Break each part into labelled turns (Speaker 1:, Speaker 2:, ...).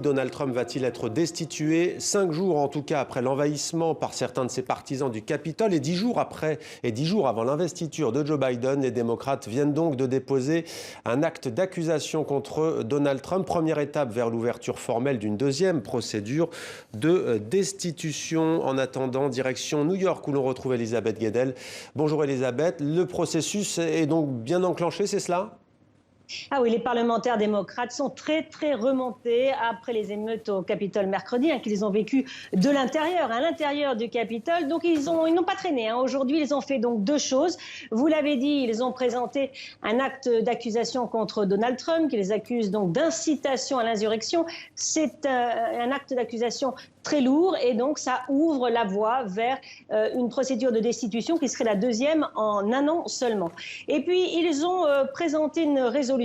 Speaker 1: Donald Trump va-t-il être destitué 5 jours en tout cas après l'envahissement par certains de ses partisans du Capitole et 10 jours avant l'investiture de Joe Biden, les démocrates viennent donc de déposer un acte d'accusation contre Donald Trump. Première étape vers l'ouverture formelle d'une deuxième procédure de destitution. En attendant, direction New York où l'on retrouve Elisabeth Guedel. Bonjour Elisabeth, le processus est donc bien enclenché, c'est cela ?
Speaker 2: Ah oui, les parlementaires démocrates sont très remontés après les émeutes au Capitole mercredi, qu'ils ont vécues de l'intérieur, à l'intérieur du Capitole. Donc ils n'ont pas traîné. Aujourd'hui, ils ont fait donc deux choses. Vous l'avez dit, ils ont présenté un acte d'accusation contre Donald Trump, qui les accuse donc d'incitation à l'insurrection. C'est un acte d'accusation très lourd et donc ça ouvre la voie vers une procédure de destitution qui serait la deuxième en un an seulement. Et puis ils ont présenté une résolution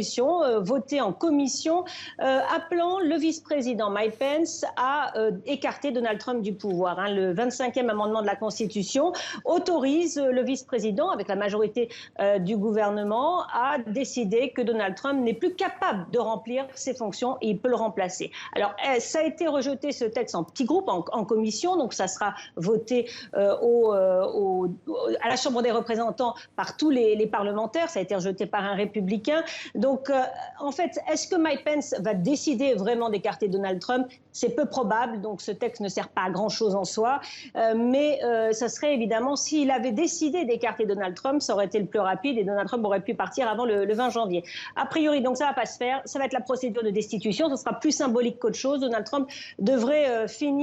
Speaker 2: votée en commission appelant le vice-président Mike Pence à écarter Donald Trump du pouvoir. Le 25e amendement de la Constitution autorise le vice-président, avec la majorité du gouvernement, à décider que Donald Trump n'est plus capable de remplir ses fonctions et il peut le remplacer. Alors ça a été rejeté, ce texte, en petit groupe en commission, donc ça sera voté à la Chambre des représentants par tous les parlementaires. Ça a été rejeté par un républicain. Donc en fait, est-ce que Mike Pence va décider vraiment d'écarter Donald Trump? C'est peu probable, donc ce texte ne sert pas à grand-chose en soi, mais ça serait évidemment, s'il avait décidé d'écarter Donald Trump, ça aurait été le plus rapide et Donald Trump aurait pu partir avant le 20 janvier. A priori, donc ça ne va pas se faire, ça va être la procédure de destitution, ce sera plus symbolique qu'autre chose. Donald Trump devrait finir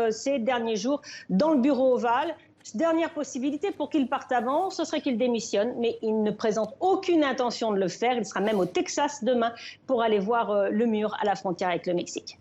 Speaker 2: ces derniers jours dans le bureau ovale. Dernière possibilité pour qu'il parte avant, ce serait qu'il démissionne, mais il ne présente aucune intention de le faire. Il sera même au Texas demain pour aller voir le mur à la frontière avec le Mexique.